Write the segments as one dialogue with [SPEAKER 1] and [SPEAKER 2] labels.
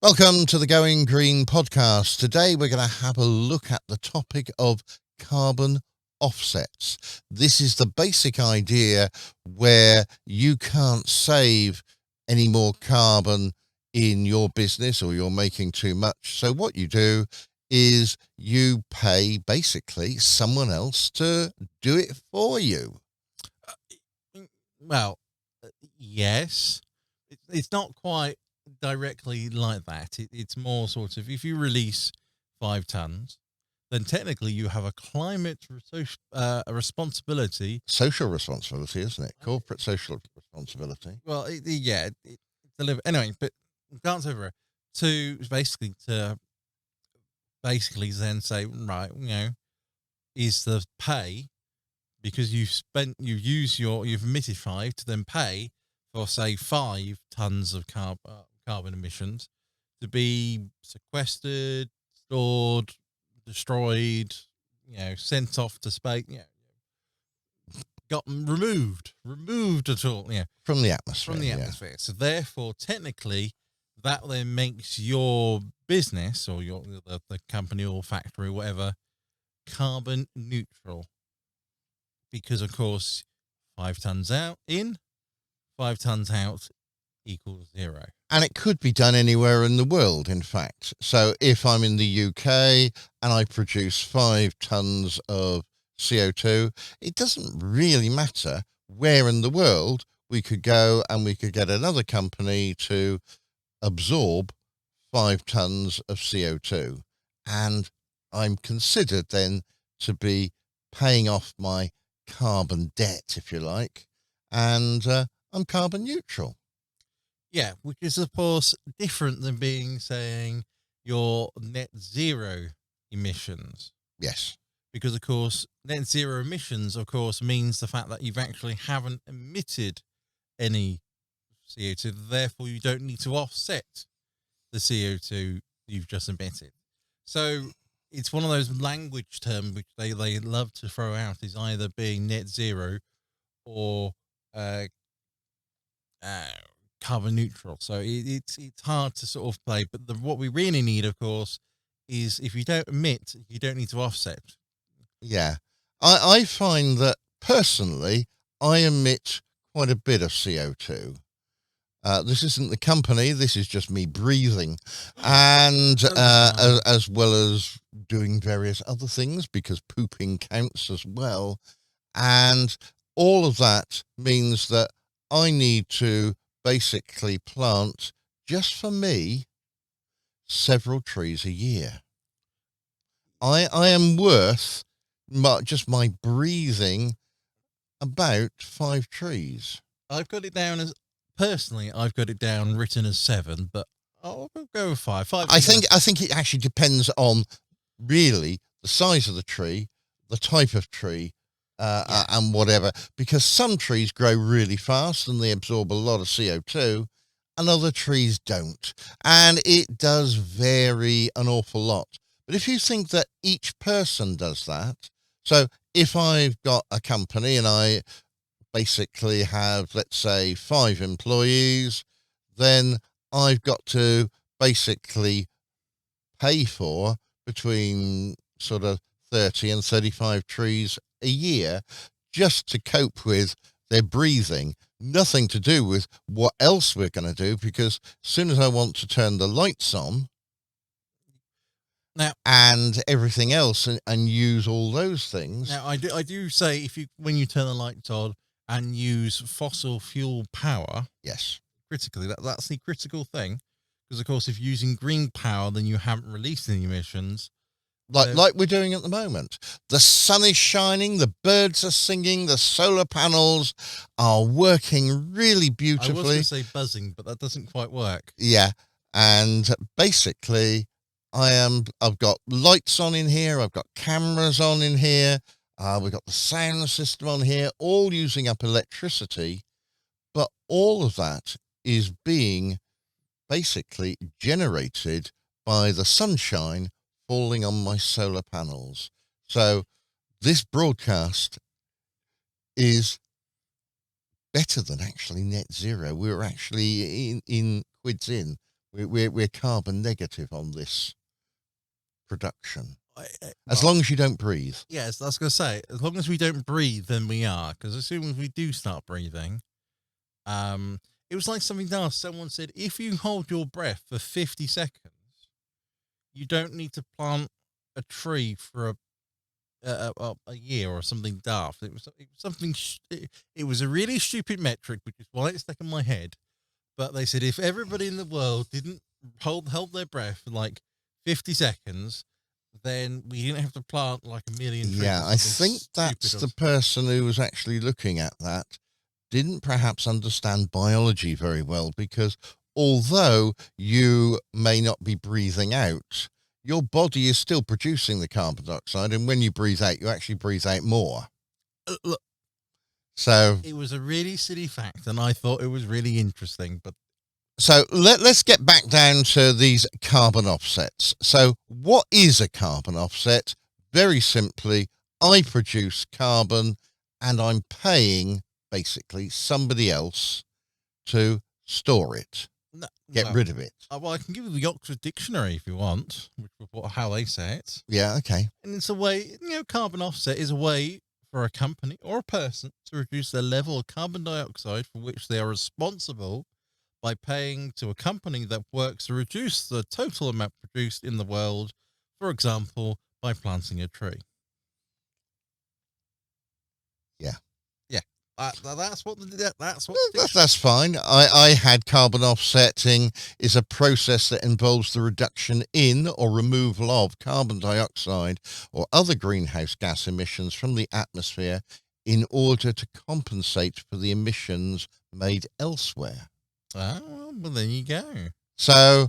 [SPEAKER 1] Welcome to the Going Green podcast. Today we're going to have a look at the topic of carbon offsets. This is the basic idea where you can't save any more carbon in your business or you're making too much. So what you do is you pay basically someone else to do it for you.
[SPEAKER 2] Well, yes. It's not quite directly like that. It's more sort of if you release 5 tons, then technically you have a a responsibility.
[SPEAKER 1] Social responsibility, isn't it? Corporate social responsibility.
[SPEAKER 2] Well, it's deliver anyway. But glance over it to basically then say, right, is the pay because you've emitted 5 to then pay for say 5 tons of carbon emissions to be sequestered, stored, destroyed, sent off to space, got removed at all,
[SPEAKER 1] From the atmosphere.
[SPEAKER 2] from the atmosphere. So therefore, technically, that then makes your business or the company or factory or whatever carbon neutral. Because of course, 5 tons in, 5 tons out equals 0.
[SPEAKER 1] And it could be done anywhere in the world, in fact. So if I'm in the UK and I produce 5 tons of CO2, it doesn't really matter where in the world we could go and we could get another company to absorb 5 tons of CO2. And I'm considered then to be paying off my carbon debt, if you like, and I'm carbon neutral.
[SPEAKER 2] Yeah, which is of course different than saying your net zero emissions.
[SPEAKER 1] Yes.
[SPEAKER 2] Because of course, net zero emissions, of course, means the fact that you've actually haven't emitted any CO2, therefore you don't need to offset the CO2 you've just emitted. So it's one of those language terms which they love to throw out is either being net zero or carbon neutral. So it's hard to sort of play. But what we really need, of course, is if you don't emit, you don't need to offset.
[SPEAKER 1] Yeah. I find that personally, I emit quite a bit of CO2. This isn't the company, this is just me breathing. And as well as doing various other things, because pooping counts as well. And all of that means that I need to basically plant, just for me, several trees a year. I am worth just my breathing about 5 trees.
[SPEAKER 2] I've got it down as personally. I've got it down written as 7, but I'll go with 5.
[SPEAKER 1] I think it actually depends on really the size of the tree, the type of tree, and whatever. Because some trees grow really fast and they absorb a lot of CO2, and other trees don't. And it does vary an awful lot. But if you think that each person does that, so if I've got a company and I basically have, let's say, 5 employees, then I've got to basically pay for between sort of 30 and 35 trees a year just to cope with their breathing. Nothing to do with what else we're going to do, because as soon as I want to turn the lights on
[SPEAKER 2] now
[SPEAKER 1] and everything else and use all those things.
[SPEAKER 2] Now I do say when you turn the lights on and use fossil fuel power,
[SPEAKER 1] Yes.
[SPEAKER 2] critically, that's the critical thing. Because of course, if you're using green power, then you haven't released any emissions.
[SPEAKER 1] Like we're doing at the moment. The sun is shining, the birds are singing, the solar panels are working really beautifully.
[SPEAKER 2] I was going to say buzzing, but that doesn't quite work.
[SPEAKER 1] Yeah. And basically, I've got lights on in here, I've got cameras on in here, we've got the sound system on here, all using up electricity, but all of that is being basically generated by the sunshine falling on my solar panels. So this broadcast is better than actually net zero. We're actually in quids in We're carbon negative on this production. As
[SPEAKER 2] Well,
[SPEAKER 1] long as you don't breathe.
[SPEAKER 2] yes, that's going to say, as long as we don't breathe, then we are. Because as soon as we do start breathing, it was like something else. Someone said, if you hold your breath for 50 seconds, you don't need to plant a tree for a year or something daft. It was something. It was a really stupid metric, which is why it's stuck in my head. But they said if everybody in the world didn't hold their breath for like 50 seconds, then we didn't have to plant like a million trees.
[SPEAKER 1] Yeah, I think that's the person who was actually looking at that didn't perhaps understand biology very well, because although you may not be breathing out, your body is still producing the carbon dioxide, and when you breathe out, you actually breathe out more.
[SPEAKER 2] Look,
[SPEAKER 1] So
[SPEAKER 2] it was a really silly fact, and I thought it was really interesting. But
[SPEAKER 1] so let's get back down to these carbon offsets. So what is a carbon offset? Very simply, I produce carbon and I'm paying basically somebody else to store it, get rid of it.
[SPEAKER 2] well, I can give you the Oxford Dictionary if you want, which is how they say it.
[SPEAKER 1] Yeah, okay.
[SPEAKER 2] And it's a way, carbon offset is a way for a company or a person to reduce their level of carbon dioxide for which they are responsible by paying to a company that works to reduce the total amount produced in the world, for example, by planting a tree.
[SPEAKER 1] Yeah.
[SPEAKER 2] Yeah. That's what
[SPEAKER 1] That's fine. I had carbon offsetting is a process that involves the reduction in or removal of carbon dioxide or other greenhouse gas emissions from the atmosphere in order to compensate for the emissions made elsewhere.
[SPEAKER 2] well, there you go.
[SPEAKER 1] So,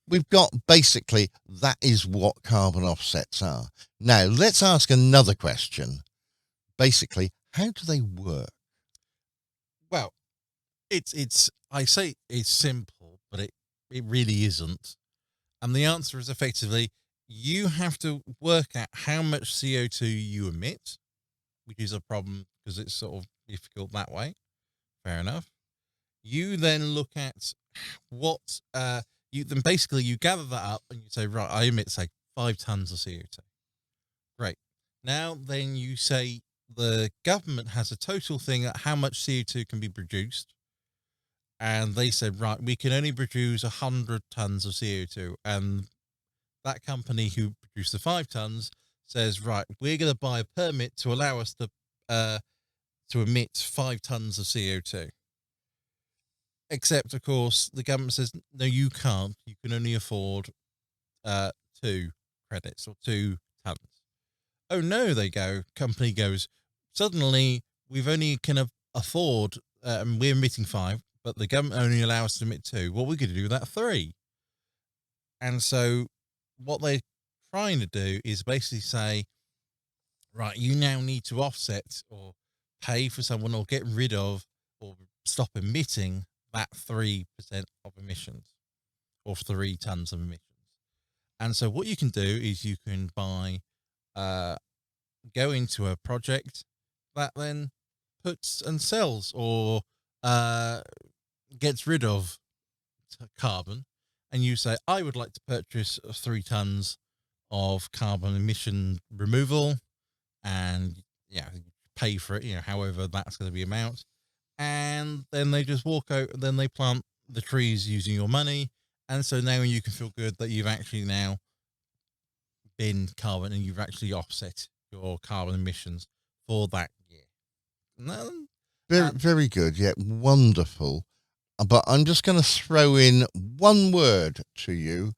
[SPEAKER 1] we've got basically that is what carbon offsets are. Now, let's ask another question. Basically, how do they work?
[SPEAKER 2] Well, I say it's simple, but it really isn't. And the answer is effectively you have to work out how much CO2 you emit, which is a problem because it's sort of difficult that way. Fair enough. You then look at what you gather that up and you say, right, I emit say 5 tons of CO2. Great. Now then you say the government has a total thing at how much CO2 can be produced. And they said, right, we can only produce 100 tons of CO2. And that company who produced the 5 tons says, right, we're going to buy a permit to allow us to emit 5 tons of CO2. Except, of course, the government says, no, you can't. You can only afford 2 credits or 2 tons. Oh, no, company goes, suddenly we've only can afford, we're emitting 5, but the government only allows us to emit 2. What are we going to do with that 3? And so what they're trying to do is basically say, right, you now need to offset or pay for someone or get rid of or stop emitting that 3% of emissions or 3 tons of emissions. And so what you can do is you can go into a project that then puts and sells or gets rid of carbon, and you say, I would like to purchase 3 tons of carbon emission removal, and pay for it, however that's going to be amount. And then they just walk out, then they plant the trees using your money. And so now you can feel good that you've actually now been carbon and you've actually offset your carbon emissions for that year. No,
[SPEAKER 1] Very, very good. Yeah, wonderful. But I'm just going to throw in one word to you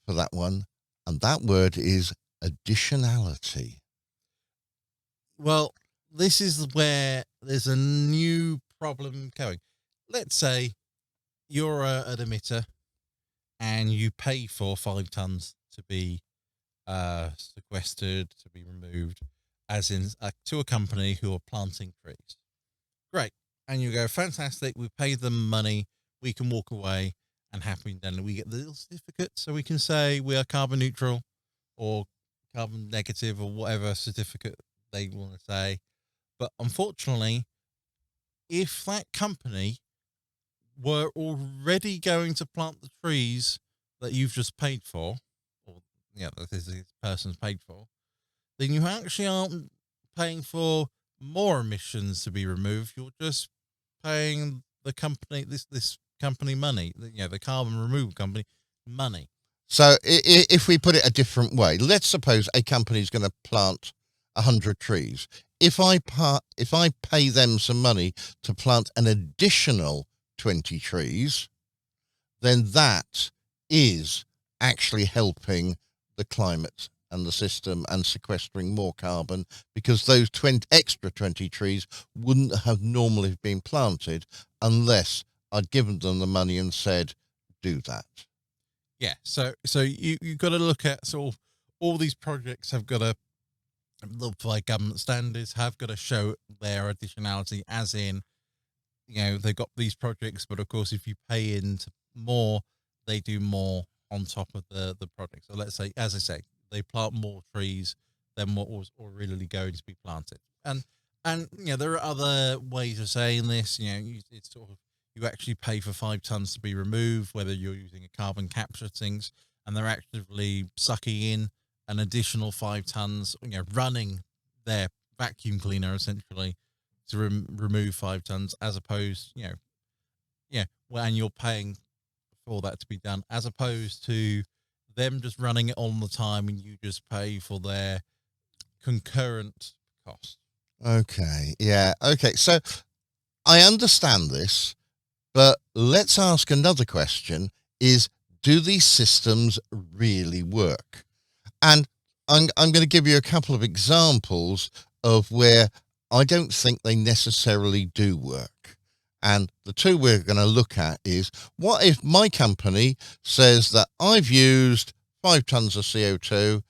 [SPEAKER 1] for that one, and that word is additionality.
[SPEAKER 2] well, this is where there's a new problem going. Let's say you're an emitter and you pay for 5 tons to be sequestered, to be removed, as in to a company who are planting trees. Great. And you go, fantastic, we paid them money, we can walk away and happy, then we get the little certificate so we can say we are carbon neutral or carbon negative or whatever certificate they want to say. But unfortunately, if that company were already going to plant the trees that you've just paid for, or that this person's paid for, then you actually aren't paying for more emissions to be removed. You're just paying the company, this company money, the carbon removal company money.
[SPEAKER 1] So if we put it a different way, let's suppose a company is going to plant 100 trees. If I pay them some money to plant an additional 20 trees, then that is actually helping the climate and the system and sequestering more carbon, because those extra 20 trees wouldn't have normally been planted unless I'd given them the money and said, do that.
[SPEAKER 2] Yeah. So you've got to look at sort of all these projects have got to look by government standards, have got to show their additionality, as in, they've got these projects, but of course, if you pay into more, they do more on top of the project. So let's say, as I say, they plant more trees than what was originally going to be planted. And there are other ways of saying this. It's sort of, you actually pay for 5 tons to be removed, whether you're using a carbon capture things, and they're actively sucking in an additional 5 tons, running their vacuum cleaner essentially to remove 5 tons, as opposed, and you're paying for that to be done, as opposed to them just running it all the time and you just pay for their concurrent cost.
[SPEAKER 1] Okay. Yeah. Okay. So I understand this, but let's ask another question: do these systems really work? And I'm going to give you a couple of examples of where I don't think they necessarily do work. And the two we're going to look at is, what if my company says that I've used 5 tons of CO2?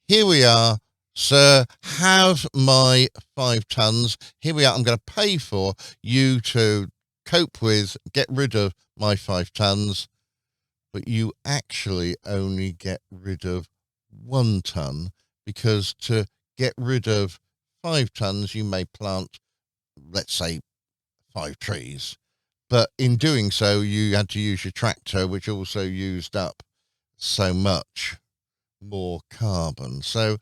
[SPEAKER 1] Here we are, sir, have my 5 tons. Here we are. I'm going to pay for you to cope with, get rid of my 5 tons. But you actually only get rid of 1 ton, because to get rid of 5 tons, you may plant, let's say, 5 trees. But in doing so, you had to use your tractor, which also used up so much more carbon. So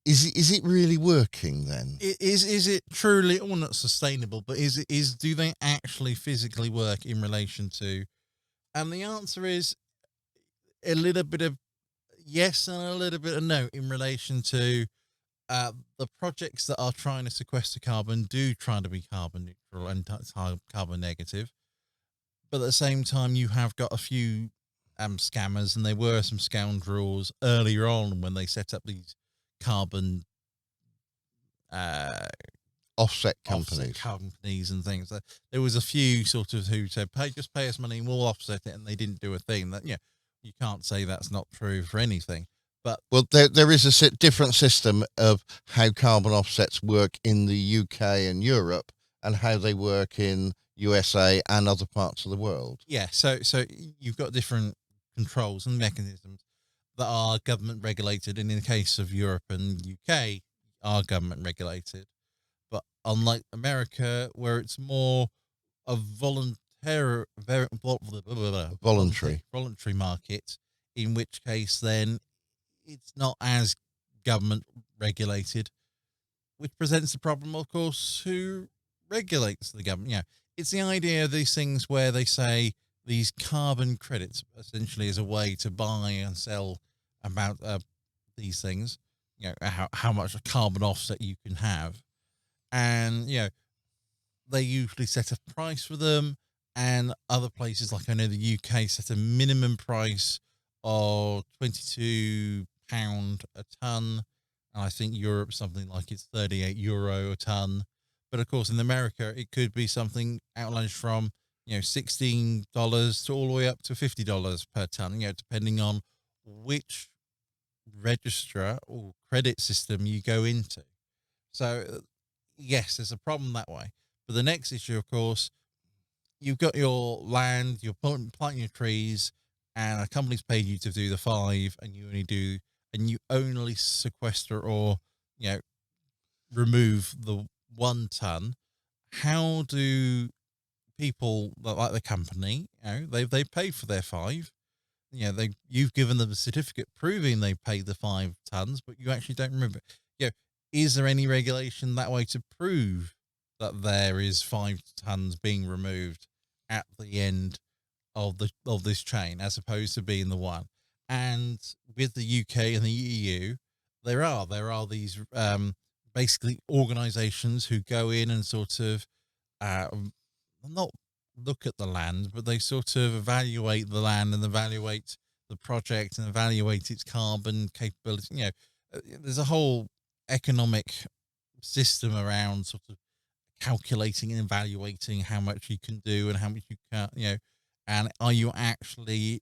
[SPEAKER 1] is it really working then?
[SPEAKER 2] Is it truly, or not sustainable, but do they actually physically work in relation to? And the answer is a little bit of yes and a little bit of no in relation to the projects that are trying to sequester carbon do try to be carbon neutral and carbon negative. But at the same time, you have got a few scammers, and there were some scoundrels earlier on when they set up these carbon
[SPEAKER 1] Offset companies
[SPEAKER 2] and things. There was a few sort of who said, just pay us money and we'll offset it, and they didn't do a thing. That you can't say that's not true for anything. But
[SPEAKER 1] there is a different system of how carbon offsets work in the UK and Europe, and how they work in USA and other parts of the world.
[SPEAKER 2] Yeah, so you've got different controls and mechanisms that are government regulated, and in the case of Europe and UK, are government regulated. But unlike America, where it's more a voluntary market, in which case then it's not as government regulated, which presents the problem, of course, who regulates the government. It's the idea of these things where they say these carbon credits essentially is a way to buy and sell about these things, how much a carbon offset you can have. And, they usually set a price for them, and other places, like I know the UK, set a minimum price of £22 a ton. And I think Europe, something like it's €38 a ton. But of course, in America, it could be something outlandish from, $16 to all the way up to $50 per ton, depending on which registrar or credit system you go into. So, yes, there's a problem that way. But the next issue, of course, you've got your land, you're planting your trees, and a company's paid you to do the 5, and you only sequester or, remove the 1 ton. How do people like the company, they paid for their 5. You've given them a certificate proving they paid the 5 tons, but you actually don't remember. Is there any regulation that way to prove that there is 5 tons being removed at the end of this chain, as opposed to being the one? And with the UK and the EU, there are these basically organisations who go in and sort of not look at the land, but they sort of evaluate the land and evaluate the project and evaluate its carbon capability. There's a whole economic system around sort of calculating and evaluating how much you can do and how much you can't, and are you actually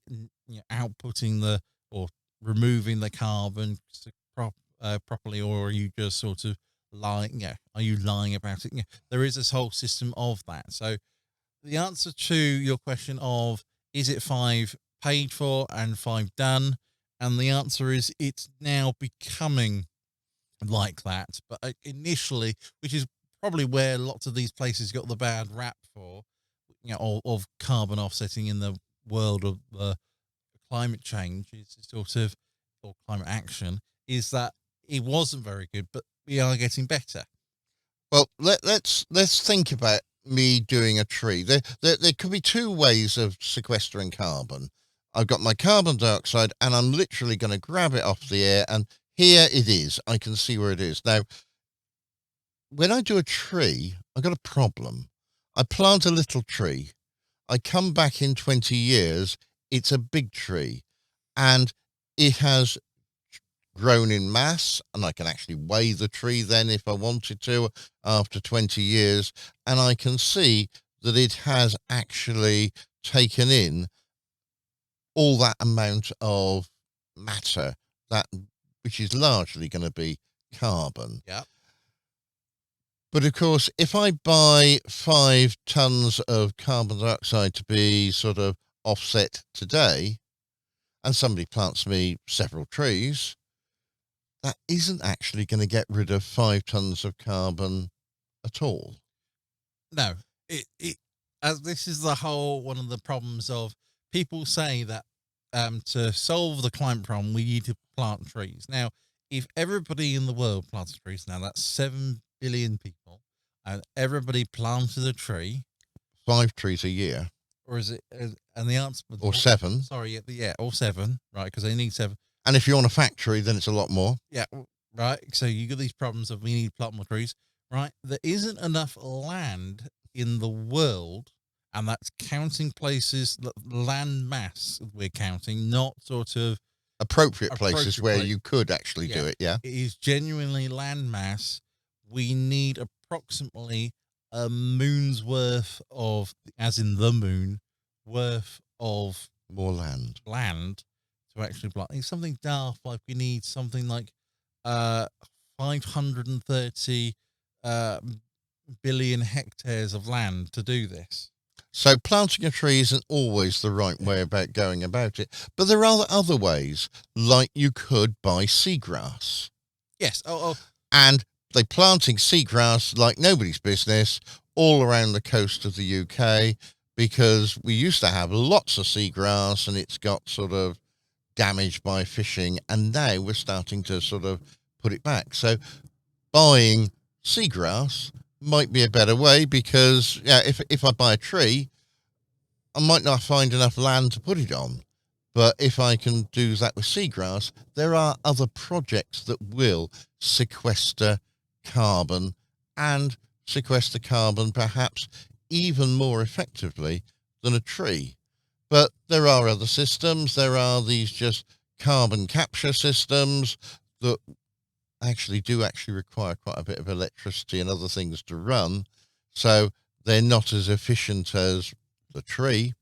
[SPEAKER 2] outputting or removing the carbon properly, or are you just sort of lying? Are you lying about it? There is this whole system of that. So the answer to your question of, is it 5 paid for and 5 done? And the answer is, it's now becoming like that. But initially, which is probably where lots of these places got the bad rap for, of carbon offsetting in the world of climate change, is sort of, or climate action, is that it wasn't very good, but we are getting better.
[SPEAKER 1] Well, let's think about me doing a tree. There could be 2 ways of sequestering carbon. I've got my carbon dioxide, and I'm literally going to grab it off the air, and here it is. I can see where it is. Now, when I do a tree, I've got a problem. I plant a little tree. I come back in 20 years, it's a big tree, and it has grown in mass, and I can actually weigh the tree then if I wanted to after 20 years, and I can see that it has actually taken in all that amount of matter, which is largely going to be carbon.
[SPEAKER 2] Yeah.
[SPEAKER 1] But of course, if I buy 5 tons of carbon dioxide to be sort of offset today, and somebody plants me several trees, that isn't actually going to get rid of 5 tons of carbon at all.
[SPEAKER 2] No, as this is the whole one of the problems of people say that to solve the climate problem, we need to plant trees. Now, if everybody in the world planted trees, now that's 7 billion people, and everybody planted a tree,
[SPEAKER 1] 5 trees a year,
[SPEAKER 2] or is it? And the answer,
[SPEAKER 1] or 7.
[SPEAKER 2] Sorry, or 7, right? Because they need 7.
[SPEAKER 1] And if you want a factory, then it's a lot more.
[SPEAKER 2] Yeah, right. So you get these problems of we need to plant more trees, right? There isn't enough land in the world, and that's counting places, land mass we're counting, not sort of
[SPEAKER 1] Appropriate places where you could actually do it, yeah?
[SPEAKER 2] It is genuinely land mass. We need approximately a moon's worth of, as in the moon, worth of
[SPEAKER 1] More land.
[SPEAKER 2] To actually plant. It's something daft, like we need something like 530 billion hectares of land to do this.
[SPEAKER 1] So planting a tree isn't always the right way about going about it. But there are other ways, like you could buy seagrass.
[SPEAKER 2] Yes.
[SPEAKER 1] And they're planting seagrass like nobody's business all around the coast of the UK, because we used to have lots of seagrass and it's got sort of damaged by fishing, and now we're starting to sort of put it back. So buying seagrass might be a better way, because if I buy a tree, I might not find enough land to put it on. But if I can do that with seagrass, there are other projects that will sequester carbon, and sequester carbon perhaps even more effectively than a tree. But there are other systems. There are these just carbon capture systems that actually require quite a bit of electricity and other things to run. So they're not as efficient as the tree.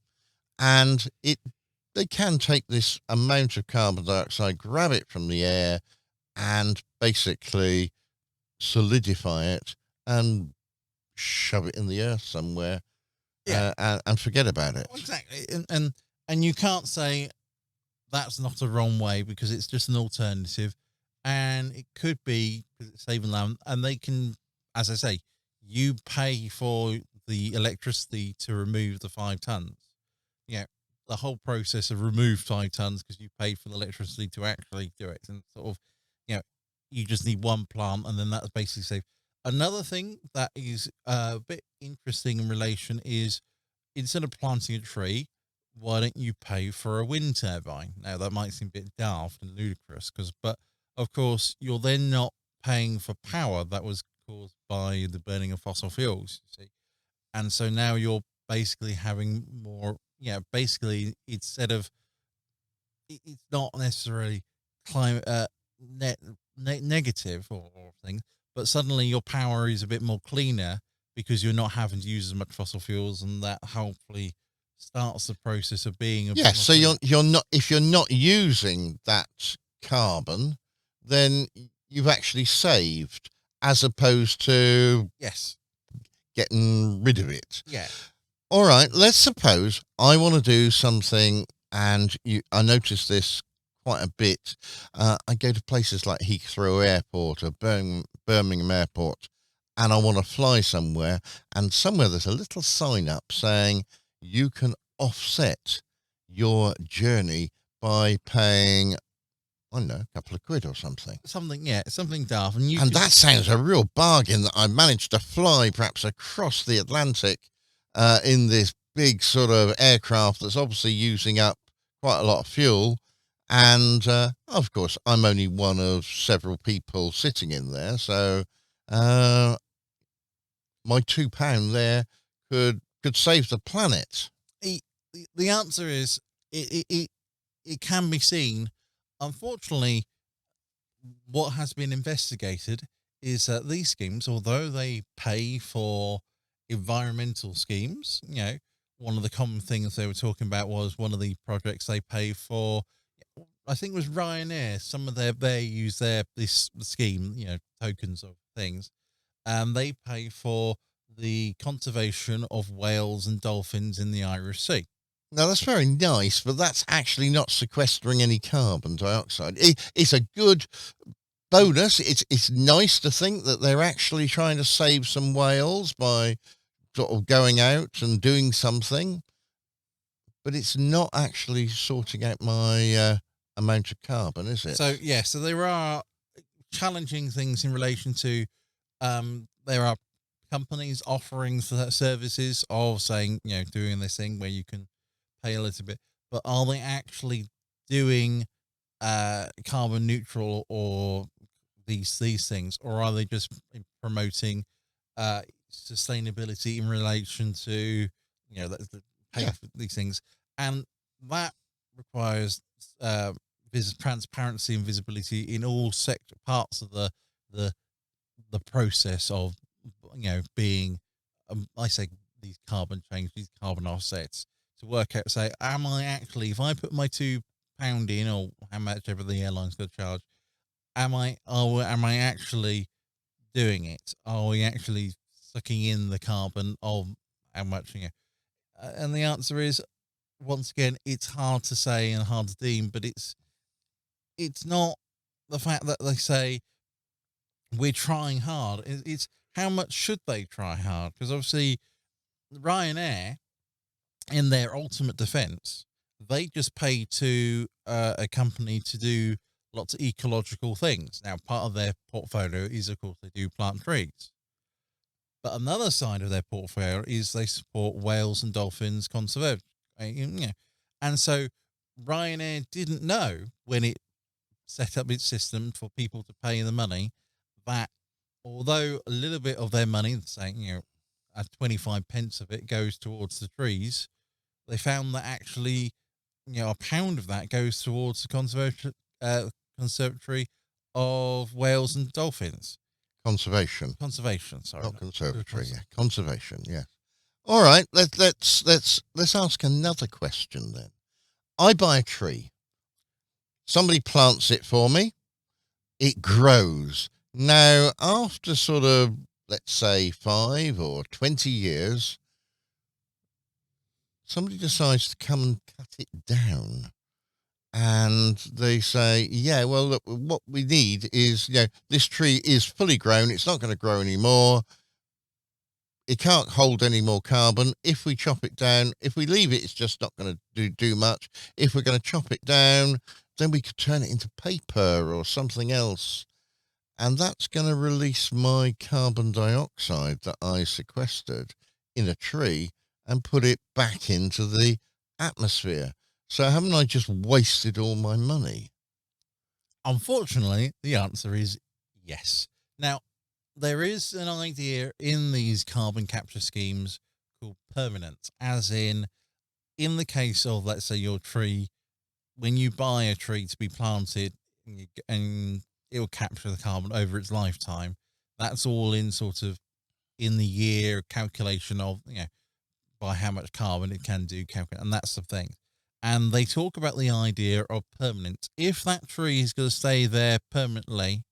[SPEAKER 1] And they can take this amount of carbon dioxide, grab it from the air, and basically solidify it and shove it in the earth somewhere. And forget about it.
[SPEAKER 2] Exactly. And you can't say that's not a wrong way, because it's just an alternative, and it could be because it's saving land, and they can, as I say, you pay for the electricity to remove the 5 tons. The whole process of remove 5 tons because you paid for the electricity to actually do it, and sort of, you just need one plant, and then that's basically safe. Another thing that is a bit interesting in relation is, instead of planting a tree, why don't you pay for a wind turbine? Now that might seem a bit daft and ludicrous, but of course you're then not paying for power that was caused by the burning of fossil fuels. You see, and so now you're basically having more. Basically, instead of it's not necessarily climate negative or things, but suddenly your power is a bit more cleaner because you're not having to use as much fossil fuels, and that hopefully starts the process of being a bit more
[SPEAKER 1] So you're not, if you're not using that carbon, then you've actually saved, as opposed to
[SPEAKER 2] yes,
[SPEAKER 1] getting rid of it.
[SPEAKER 2] yeah,
[SPEAKER 1] All right, let's suppose I want to do something, and I notice this quite a bit. I go to places like Heathrow Airport or Birmingham Airport, and I want to fly somewhere, and somewhere there's a little sign up saying you can offset your journey by paying, I don't know, a couple of quid or something.
[SPEAKER 2] something daft,
[SPEAKER 1] And that sounds a real bargain, that I managed to fly perhaps across the Atlantic in this big sort of aircraft that's obviously using up quite a lot of fuel. And of course, I'm only one of several people sitting in there. So my £2 there could save the planet.
[SPEAKER 2] The answer is it can be seen. Unfortunately, what has been investigated is that these schemes, although they pay for environmental schemes, one of the common things they were talking about was one of the projects they pay for. I think it was Ryanair. Some of they use this scheme, tokens of things, and they pay for the conservation of whales and dolphins in the Irish Sea.
[SPEAKER 1] Now, that's very nice, but that's actually not sequestering any carbon dioxide. It's a good bonus. It's nice to think that they're actually trying to save some whales by sort of going out and doing something, but it's not actually sorting out my amount of carbon, is it?
[SPEAKER 2] So there are challenging things in relation to there are companies offering services of saying, doing this thing where you can pay a little bit, but are they actually doing carbon neutral or these things, or are they just promoting sustainability in relation to paying for these things? And that requires transparency and visibility in all parts of the process of being I say these carbon change, these carbon offsets, to work out, say, am I actually, if I put my £2 in, or how much ever the airline's going to charge, am I actually doing it? Are we actually sucking in the carbon of how much? And the answer is, once again, it's hard to say and hard to deem, but it's not the fact that they say we're trying hard. It's how much should they try hard? Because obviously Ryanair, in their ultimate defense, they just pay to a company to do lots of ecological things. Now, part of their portfolio is, of course, they do plant trees. But another side of their portfolio is they support whales and dolphins conservation. And so Ryanair didn't know, when it set up its system for people to pay the money, that although a little bit of their money, saying, 25 pence of it goes towards the trees, they found that actually, a pound of that goes towards the conservatory of whales and dolphins.
[SPEAKER 1] Conservation,
[SPEAKER 2] sorry,
[SPEAKER 1] not conservatory. Yeah, conservation. Yeah. All right. Let's ask another question then. I buy a tree. Somebody plants it for me. It grows. Now, after sort of, let's say, 5 or 20 years, somebody decides to come and cut it down. And they say, yeah, well, look, what we need is, this tree is fully grown. It's not going to grow anymore. it can't hold any more carbon. If we chop it down, if we leave it, it's just not going to do much. If we're going to chop it down, then we could turn it into paper or something else. And that's going to release my carbon dioxide that I sequestered in a tree and put it back into the atmosphere. So haven't I just wasted all my money?
[SPEAKER 2] Unfortunately, the answer is yes. Now, there is an idea in these carbon capture schemes called permanence, as in the case of, let's say, your tree, when you buy a tree to be planted and it will capture the carbon over its lifetime, that's all in sort of in the year calculation of, by how much carbon it can do, calculate, and that's the thing. And they talk about the idea of permanence. If that tree is going to stay there permanently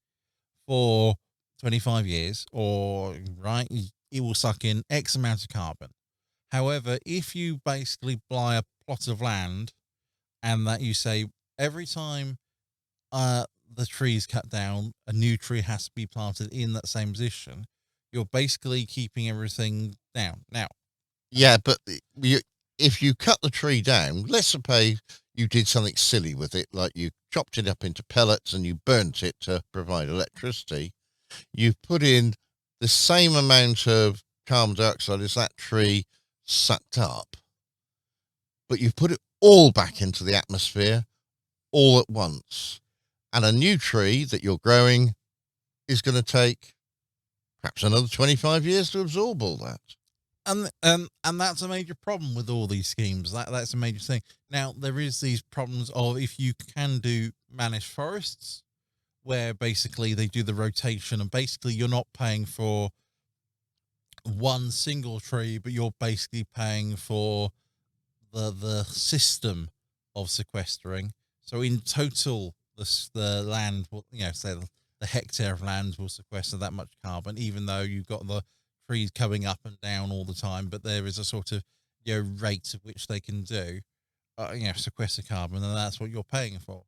[SPEAKER 2] for 25 years, or right, it will suck in X amount of carbon. However, if you basically buy a plot of land and that you say every time the tree is cut down, a new tree has to be planted in that same position, you're basically keeping everything down. Now,
[SPEAKER 1] yeah, but if you cut the tree down, let's suppose you did something silly with it, like you chopped it up into pellets and you burnt it to provide electricity, you've put in the same amount of carbon dioxide as that tree sucked up, but you've put it all back into the atmosphere all at once. And a new tree that you're growing is going to take perhaps another 25 years to absorb all that.
[SPEAKER 2] And that's a major problem with all these schemes. That's a major thing. Now, there is these problems of if you can do managed forests, where basically they do the rotation and basically you're not paying for one single tree, but you're basically paying for the system of sequestering. So in total, the land will, say the hectare of land will sequester that much carbon, even though you've got the trees coming up and down all the time, but there is a sort of rate at which they can do sequester carbon, and that's what you're paying for.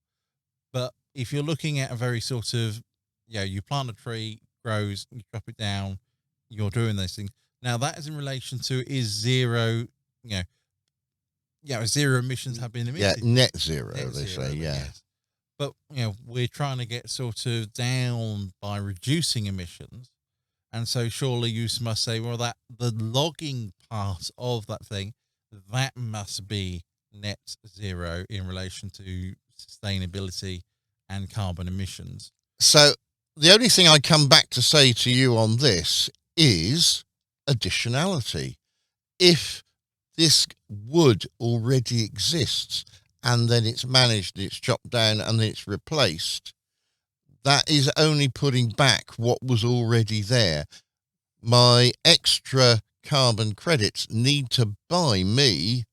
[SPEAKER 2] But if you're looking at a very sort of you plant a tree, grows, you chop it down, you're doing those things. Now that is in relation to is zero zero emissions have been emitted.
[SPEAKER 1] Net zero,
[SPEAKER 2] Net
[SPEAKER 1] they
[SPEAKER 2] zero,
[SPEAKER 1] say, yeah.
[SPEAKER 2] yes. But we're trying to get sort of down by reducing emissions. And so surely you must say, well, that the logging part of that thing, that must be net zero in relation to sustainability and carbon emissions.
[SPEAKER 1] So the only thing I come back to say to you on this is additionality. If this wood already exists and then it's managed, it's chopped down and then it's replaced, that is only putting back what was already there. My extra carbon credits need to buy me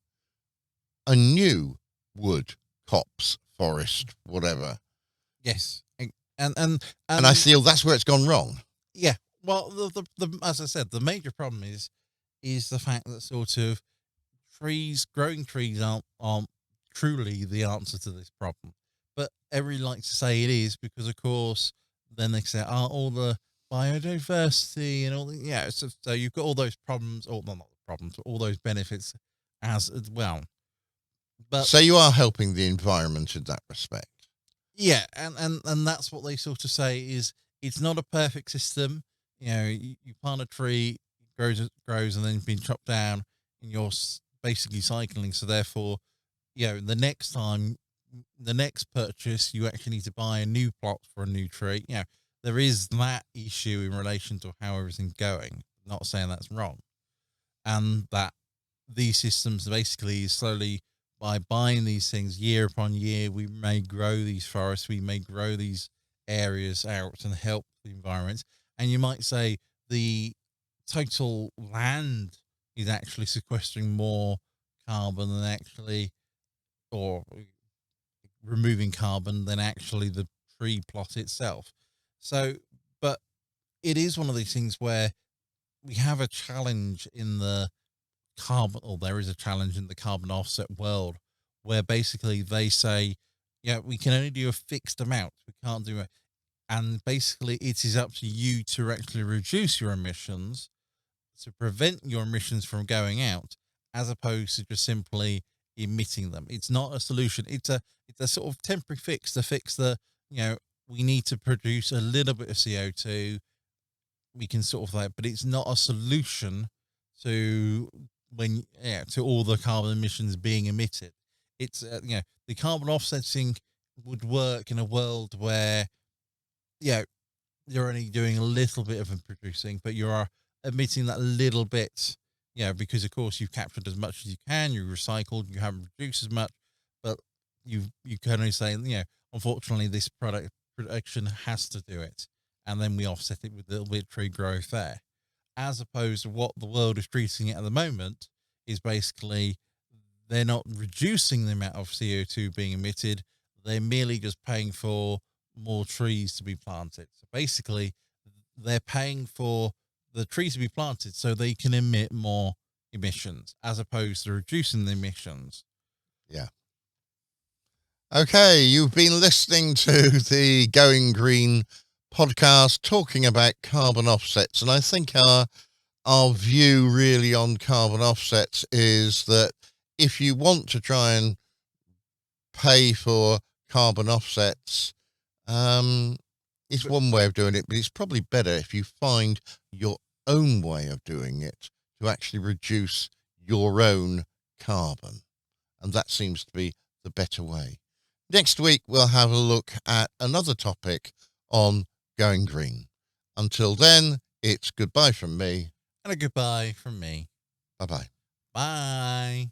[SPEAKER 1] a new wood, copse, forest, whatever.
[SPEAKER 2] Yes. And
[SPEAKER 1] I feel that's where it's gone wrong.
[SPEAKER 2] Yeah. Well, the as I said, the major problem is the fact that sort of growing trees aren't truly the answer to this problem. But everybody likes to say it is because, of course, then they say, all the biodiversity and all the, so you've got all those problems, or well, not the problems, but all those benefits as well. But
[SPEAKER 1] so you are helping the environment in that respect.
[SPEAKER 2] Yeah, and that's what they sort of say is it's not a perfect system. You plant a tree, it grows, and then it's been chopped down, and you're basically cycling. So therefore, the next time, the next purchase, you actually need to buy a new plot for a new tree. There is that issue in relation to how everything's going. Not saying that's wrong, and that these systems basically slowly, by buying these things year upon year, we may grow these forests, we may grow these areas out and help the environment. And you might say the total land is actually sequestering more carbon than actually, or removing carbon than actually the tree plot itself. So, but it is one of these things where we have a challenge in the carbon, or there is a challenge in the carbon offset world, where basically they say, we can only do a fixed amount. We can't do it. And basically it is up to you to actually reduce your emissions to prevent your emissions from going out, as opposed to just simply emitting them. It's not a solution. It's a sort of temporary fix to fix we need to produce a little bit of CO2. We can sort of but it's not a solution to to all the carbon emissions being emitted. It's the carbon offsetting would work in a world where you're only doing a little bit of producing, but you are emitting that little bit, because of course you've captured as much as you can, you recycled, you haven't produced as much, but you can only say, unfortunately this production has to do it, and then we offset it with a little bit of tree growth there, as opposed to what the world is treating it at the moment is basically they're not reducing the amount of CO2 being emitted, they're merely just paying for more trees to be planted. So basically they're paying for the trees to be planted so they can emit more emissions, as opposed to reducing the emissions.
[SPEAKER 1] Yeah. Okay, you've been listening to the Going Green podcast talking about carbon offsets, and I think our view really on carbon offsets is that if you want to try and pay for carbon offsets, it's one way of doing it, but it's probably better if you find your own way of doing it to actually reduce your own carbon. And that seems to be the better way. Next week, we'll have a look at another topic on going green. Until then, it's goodbye from me.
[SPEAKER 2] And a goodbye from me.
[SPEAKER 1] Bye-bye.
[SPEAKER 2] Bye.